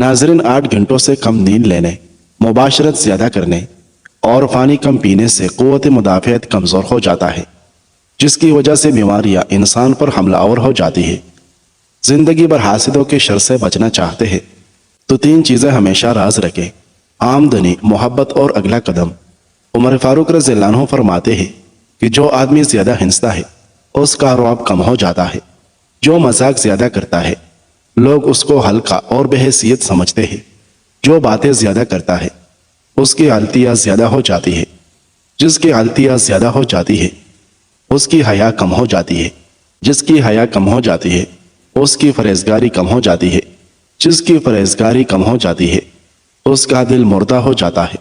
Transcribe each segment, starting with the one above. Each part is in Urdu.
ناظرین، 8 گھنٹوں سے کم نیند لینے، مباشرت زیادہ کرنے اور پانی کم پینے سے قوت مدافعت کمزور ہو جاتا ہے، جس کی وجہ سے بیماریاں انسان پر حملہ آور ہو جاتی ہے۔ زندگی بھر حاسدوں کے شر سے بچنا چاہتے ہیں تو 3 چیزیں ہمیشہ راز رکھیں: آمدنی، محبت اور اگلا قدم۔ عمر فاروق رضی اللہ عنہ فرماتے ہیں کہ جو آدمی زیادہ ہنستا ہے اس کا رعب کم ہو جاتا ہے، جو مذاق زیادہ کرتا ہے لوگ اس کو ہلکا اور بے حیثیت سمجھتے ہیں، جو باتیں زیادہ کرتا ہے اس کی غلطیاں زیادہ ہو جاتی ہے، جس کی غلطیاں زیادہ ہو جاتی ہے اس کی حیا کم ہو جاتی ہے، جس کی حیا کم ہو جاتی ہے اس کی پرہیزگاری کم ہو جاتی ہے، جس کی پرہیزگاری کم ہو جاتی ہے اس کا دل مردہ ہو جاتا ہے۔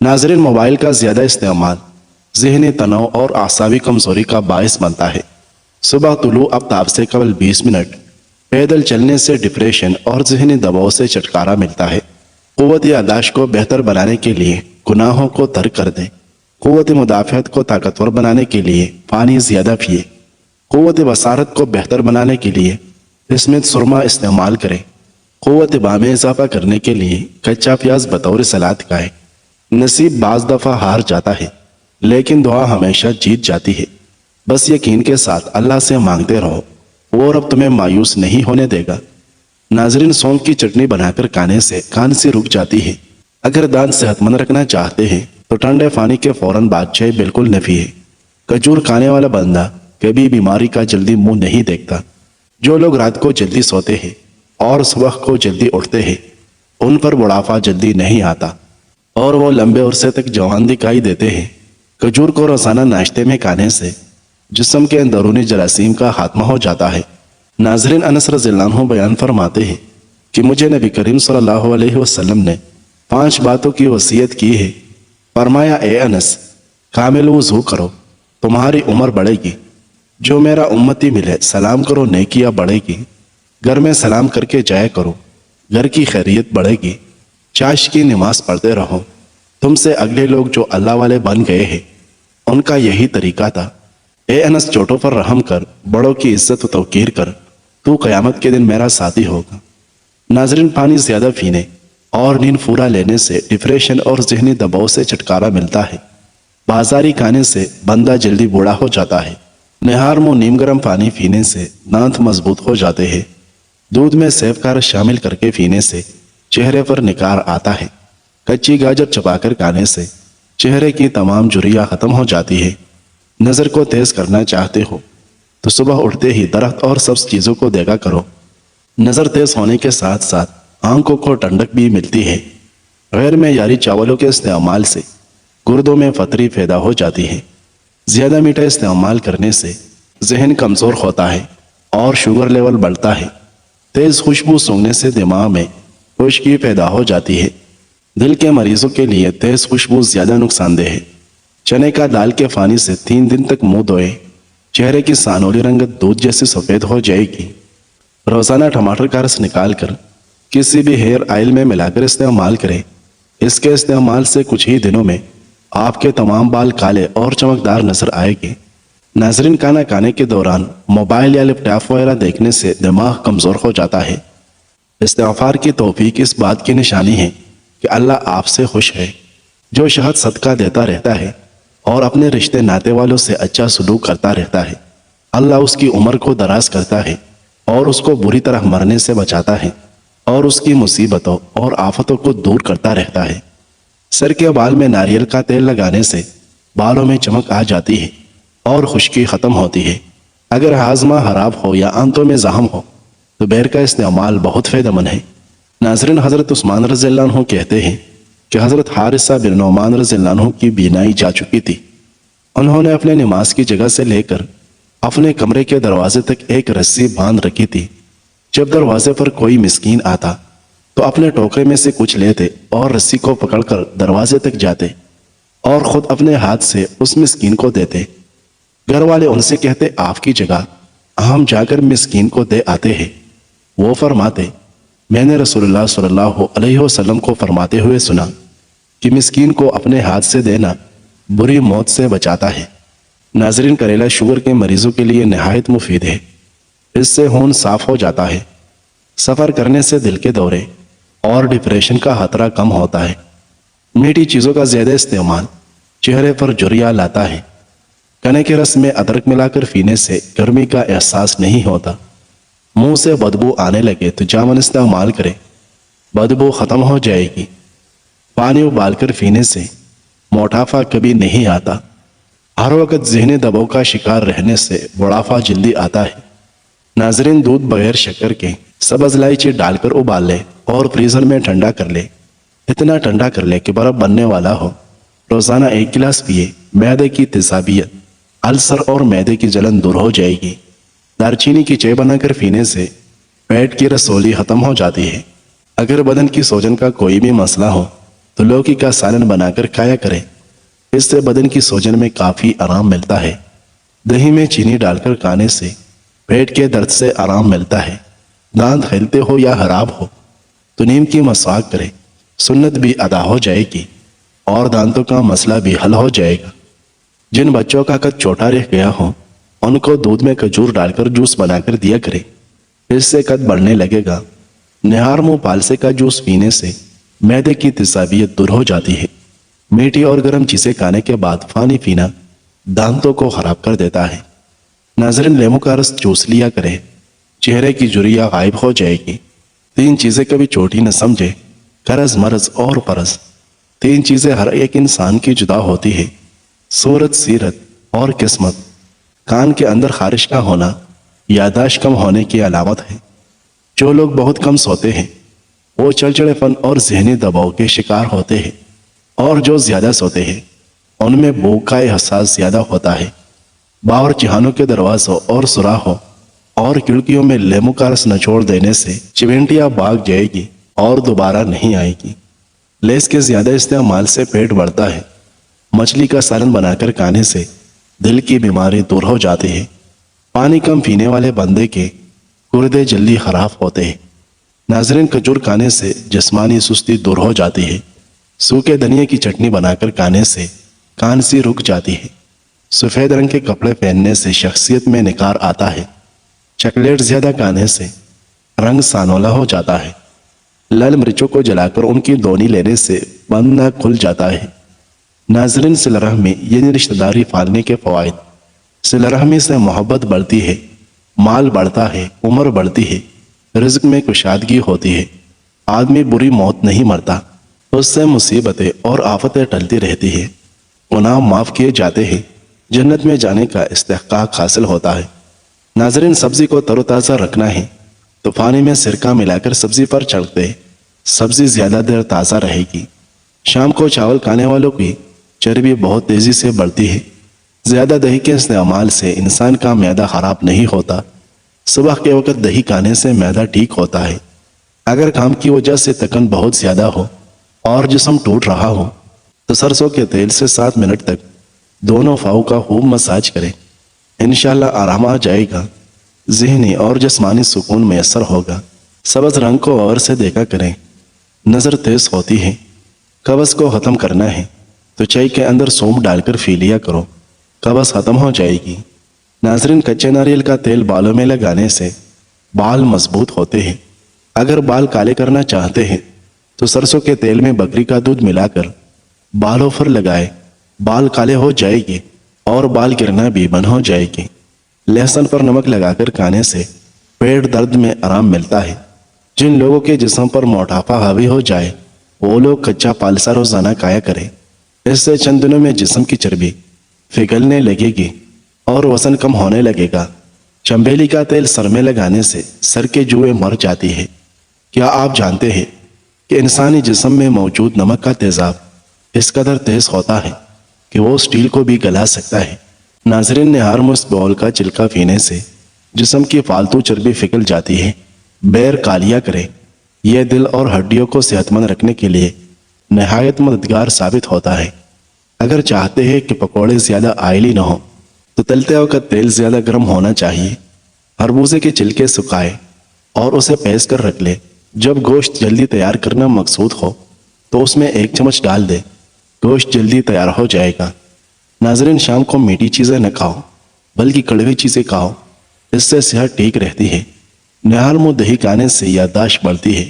ناظرین، موبائل کا زیادہ استعمال ذہنی تناؤ اور اعصابی کمزوری کا باعث بنتا ہے۔ صبح طلوع آفتاب سے قبل 20 منٹ پیدل چلنے سے ڈپریشن اور ذہنی دباؤ سے چھٹکارا ملتا ہے۔ قوت یاداشت کو بہتر بنانے کے لیے گناہوں کو ترک کر دیں۔ قوت مدافعت کو طاقتور بنانے کے لیے پانی زیادہ پیے۔ قوت بصارت کو بہتر بنانے کے لیے اس میں سرما استعمال کریں۔ قوت باں میں اضافہ کرنے کے لیے کچا پیاز بطور سلاد کھائیں۔ نصیب بعض دفعہ ہار جاتا ہے لیکن دعا ہمیشہ جیت جاتی ہے۔ بس یقین کے ساتھ اللہ سے مانگتے رہو، وہ رب تمہیں مایوس نہیں ہونے دے گا۔ ناظرین، سونف کی چٹنی بنا کر کھانے سے کھانسی رک جاتی ہے۔ اگر دانت صحت مند رکھنا چاہتے ہیں تو ٹھنڈے پانی کے فوراً بعد چائے بالکل نفی ہے۔ کھجور کھانے والا بندہ کبھی بیماری کا جلدی منہ نہیں دیکھتا۔ جو لوگ رات کو جلدی سوتے ہیں اور صبح کو جلدی اٹھتے ہیں ان پر بڑھاپا جلدی نہیں آتا اور وہ لمبے عرصے تک جوان دکھائی دیتے ہیں۔ کھجور کو روزانہ ناشتے میں کھانے سے جسم کے اندرونی جراثیم کا خاتمہ ہو جاتا ہے۔ ناظرین، انس رضی اللہ عنہ بیان فرماتے ہیں کہ مجھے نبی کریم صلی اللہ علیہ وسلم نے 5 باتوں کی وصیت کی ہے۔ فرمایا، اے انس، کامل وضو کرو، تمہاری عمر بڑھے گی۔ جو میرا امتی ملے سلام کرو، نیکیاں بڑھے گی۔ گھر میں سلام کر کے جایا کرو، گھر کی خیریت بڑھے گی۔ چاش کی نماز پڑھتے رہو۔ تم سے اگلے لوگ جو اللہ والے بن گئے ہیں ان کا یہی طریقہ تھا۔ اے انس، چھوٹوں پر رحم کر، بڑوں کی عزت و توقیر کر، تو قیامت کے دن میرا ساتھی ہوگا۔ ناظرین، پانی زیادہ پینے اور نیند پورا لینے سے ڈپریشن اور ذہنی دباؤ سے چھٹکارا ملتا ہے۔ بازاری کھانے سے بندہ جلدی بوڑھا ہو جاتا ہے۔ نہار منہ نیم گرم پانی پینے سے دانت مضبوط ہو جاتے ہیں۔ دودھ میں سیب کا رس شامل کر کے پینے سے چہرے پر نکھار آتا ہے۔ کچی گاجر چبا کر کھانے سے چہرے کی تمام جھریاں ختم ہو جاتی ہے۔ نظر کو تیز کرنا چاہتے ہو تو صبح اٹھتے ہی درخت اور سبز چیزوں کو دیکھا کرو۔ نظر تیز ہونے کے ساتھ ساتھ آنکھوں کو ٹھنڈک بھی ملتی ہے۔ غیر معیاری چاولوں کے استعمال سے گردوں میں پتھری پیدا ہو جاتی ہے۔ زیادہ میٹھا استعمال کرنے سے ذہن کمزور ہوتا ہے اور شوگر لیول بڑھتا ہے۔ تیز خوشبو سونگھنے سے دماغ میں خشکی پیدا ہو جاتی ہے۔ دل کے مریضوں کے لیے تیز خوشبو زیادہ نقصان دہ ہے۔ چنے کا دال کے پانی سے 3 دن تک منہ دھوئے، چہرے کی سانولی رنگت دودھ جیسی سفید ہو جائے گی۔ روزانہ ٹماٹر کا رس نکال کر کسی بھی ہیئر آئل میں ملا کر استعمال کریں۔ اس کے استعمال سے کچھ ہی دنوں میں آپ کے تمام بال کالے اور چمکدار نظر آئے گے۔ ناظرین، کھانا کھانے کے دوران موبائل یا لیپ ٹاپ وغیرہ دیکھنے سے دماغ کمزور ہو جاتا ہے۔ استغفار کی توفیق اس بات کی نشانی ہے کہ اللہ آپ سے خوش ہے۔ جو شہد صدقہ دیتا رہتا ہے اور اپنے رشتے ناتے والوں سے اچھا سلوک کرتا رہتا ہے، اللہ اس کی عمر کو دراز کرتا ہے اور اس کو بری طرح مرنے سے بچاتا ہے اور اس کی مصیبتوں اور آفتوں کو دور کرتا رہتا ہے۔ سر کے بال میں ناریل کا تیل لگانے سے بالوں میں چمک آ جاتی ہے اور خشکی ختم ہوتی ہے۔ اگر ہاضمہ خراب ہو یا آنتوں میں زخم ہو تو بیر کا استعمال بہت فائدہ مند ہے۔ ناظرین، حضرت عثمان رضی اللہ عنہ کہتے ہیں کہ حضرت حارثہ بن نعمان رضی اللہ عنہ کی بینائی جا چکی تھی۔ انہوں نے اپنے نماز کی جگہ سے لے کر اپنے کمرے کے دروازے تک ایک رسی باندھ رکھی تھی۔ جب دروازے پر کوئی مسکین آتا تو اپنے ٹوکرے میں سے کچھ لیتے اور رسی کو پکڑ کر دروازے تک جاتے اور خود اپنے ہاتھ سے اس مسکین کو دیتے۔ گھر والے ان سے کہتے، آپ کی جگہ ہم جا کر مسکین کو دے آتے ہیں۔ وہ فرماتے، میں نے رسول اللہ صلی اللہ علیہ وسلم کو فرماتے ہوئے سنا کہ مسکین کو اپنے ہاتھ سے دینا بری موت سے بچاتا ہے۔ ناظرین، کریلا شوگر کے مریضوں کے لیے نہایت مفید ہے۔ اس سے خون صاف ہو جاتا ہے۔ سفر کرنے سے دل کے دورے اور ڈپریشن کا خطرہ کم ہوتا ہے۔ میٹھی چیزوں کا زیادہ استعمال چہرے پر جھریاں لاتا ہے۔ گنے کے رس میں ادرک ملا کر پینے سے گرمی کا احساس نہیں ہوتا۔ منہ سے بدبو آنے لگے تو جامن استعمال کرے، بدبو ختم ہو جائے گی۔ پانی ابال کر پینے سے موٹاپا کبھی نہیں آتا۔ ہر وقت ذہنی دباؤ کا شکار رہنے سے بڑھاپا جلدی آتا ہے۔ ناظرین، دودھ بغیر شکر کے سبز الائچی ڈال کر ابال لے اور فریزر میں ٹھنڈا کر لے، اتنا ٹھنڈا کر لے کہ برف بننے والا ہو۔ روزانہ 1 گلاس پیے، معدے کی تیزابیت، السر اور معدے کی جلن دور ہو جائے گی۔ دارچینی کی چائے بنا کر پینے سے پیٹ کی رسولی ختم ہو جاتی ہے۔ اگر بدن کی سوجن کا کوئی بھی مسئلہ ہو تو لوکی کا سالن بنا کر کھایا کرے، اس سے بدن کی سوجن میں کافی آرام ملتا ہے۔ دہی میں چینی ڈال کر کھانے سے پیٹ کے درد سے آرام ملتا ہے۔ دانت ہلتے ہو یا خراب ہو تو نیم کی مسواک کرے، سنت بھی ادا ہو جائے گی اور دانتوں کا مسئلہ بھی حل ہو جائے گا۔ جن بچوں کا قد چھوٹا رہ گیا ہو ان کو دودھ میں کھجور ڈال کر جوس بنا کر دیا کرے، اس سے قد بڑھنے لگے گا۔ نہار منہ پالسے کا جوس پینے سے معدے کی تیزابیت دور ہو جاتی ہے۔ میٹھی اور گرم چیزیں کھانے کے بعد پانی پینا دانتوں کو خراب کر دیتا ہے۔ ناظرین، لیمو کا رس چوس لیا کرے، چہرے کی جھریاں غائب ہو جائے گی۔ 3 چیزیں کبھی چھوٹی نہ سمجھے، قرض، مرض اور فرض۔ 3 چیزیں ہر ایک انسان کی جدا ہوتی ہے، صورت، سیرت اور قسمت۔ کان کے اندر خارش کا ہونا یاداشت کم ہونے کی علامت ہے۔ جو لوگ بہت کم سوتے ہیں وہ چڑچڑے پن اور ذہنی دباؤ کے شکار ہوتے ہیں، اور جو زیادہ سوتے ہیں ان میں بھوک کا احساس زیادہ ہوتا ہے۔ باورچخانوں کے دروازوں اور سوراخوں اور کھڑکیوں میں لیمو کا رس نچوڑ دینے سے چیونٹیاں بھاگ جائے گی اور دوبارہ نہیں آئے گی۔ لیس کے زیادہ استعمال سے پیٹ بڑھتا ہے۔ مچھلی کا سالن بنا کر کھانے سے دل کی بیماری دور ہو جاتی ہے۔ پانی کم پینے والے بندے کے گردے جلدی خراب ہوتے ہیں۔ ناظرین، کھجور کھانے سے جسمانی سستی دور ہو جاتی ہے۔ سوکھے دھنیا کی چٹنی بنا کر کھانے سے کھانسی رک جاتی ہے۔ سفید رنگ کے کپڑے پہننے سے شخصیت میں نکھار آتا ہے۔ چاکلیٹ زیادہ کھانے سے رنگ سانولا ہو جاتا ہے۔ لال مرچوں کو جلا کر ان کی دونی لینے سے بند نہ کھل جاتا ہے۔ ناظرین، صلہ رحمی یعنی رشتہ داری پالنے کے فوائد۔ صلہ رحمی سے محبت بڑھتی ہے، مال بڑھتا ہے، عمر بڑھتی ہے، رزق میں کشادگی ہوتی ہے، آدمی بری موت نہیں مرتا، اس سے مصیبتیں اور آفتیں ٹلتی رہتی ہیں، گناہ معاف کیے جاتے ہیں، جنت میں جانے کا استحقاق حاصل ہوتا ہے۔ ناظرین، سبزی کو تر و تازہ رکھنا ہے تو پانی میں سرکہ ملا کر سبزی پر چھڑک دے، سبزی زیادہ دیر تازہ رہے گی۔ شام کو چاول کھانے والوں کی چربی بہت تیزی سے بڑھتی ہے۔ زیادہ دہی کے استعمال سے انسان کا معدہ خراب نہیں ہوتا۔ صبح کے وقت دہی کھانے سے معدہ ٹھیک ہوتا ہے۔ اگر کام کی وجہ سے تکن بہت زیادہ ہو اور جسم ٹوٹ رہا ہو تو سرسوں کے تیل سے 7 منٹ تک دونوں پاؤں کا خوب مساج کریں، انشاءاللہ آرام آ جائے گا، ذہنی اور جسمانی سکون میسر ہوگا۔ سبز رنگ کو غور سے دیکھا کریں، نظر تیز ہوتی ہے۔ قبض کو ختم کرنا ہے تو چائے کے اندر سونف ڈال کر پی لیا کرو، قبض ختم ہو جائے گی۔ ناظرین، کچے ناریل کا تیل بالوں میں لگانے سے بال مضبوط ہوتے ہیں۔ اگر بال کالے کرنا چاہتے ہیں تو سرسوں کے تیل میں بکری کا دودھ ملا کر بالوں پر لگائے، بال کالے ہو جائے گے اور بال گرنا بھی بند ہو جائے گی۔ لہسن پر نمک لگا کر کھانے سے پیٹ درد میں آرام ملتا ہے۔ جن لوگوں کے جسم پر موٹاپا حاوی ہو جائے وہ لوگ کچا پالسا روزانہ کھایا کریں، اس سے چند دنوں میں جسم کی چربی پگھلنے لگے گی اور وزن کم ہونے لگے گا۔ چنبیلی کا تیل سر میں لگانے سے سر کے جوئیں مر جاتی ہے۔ کیا آپ جانتے ہیں کہ انسانی جسم میں موجود نمک کا تیزاب اس قدر تیز ہوتا ہے کہ وہ اسٹیل کو بھی گلا سکتا ہے۔ ناظرین، نہار مست بول کا چلکا پینے سے جسم کی فالتو چربی پگھل جاتی ہے۔ بیر کالیا کریں، یہ دل اور ہڈیوں کو صحت مند رکھنے کے لیے نہایت مددگار ثابت ہوتا ہے۔ اگر چاہتے ہیں کہ پکوڑے زیادہ آئلی نہ ہو تو تلتے وقت تیل زیادہ گرم ہونا چاہیے۔ خربوزے کے چھلکے سکھائے اور اسے پیس کر رکھ لے۔ جب گوشت جلدی تیار کرنا مقصود ہو تو اس میں 1 چمچ ڈال دے، گوشت جلدی تیار ہو جائے گا۔ ناظرین، شام کو میٹھی چیزیں نہ کھاؤ بلکہ کڑوی چیزیں کھاؤ، اس سے صحت ٹھیک رہتی ہے۔ نہار منہ دہی کھانے سے یادداشت بڑھتی ہے۔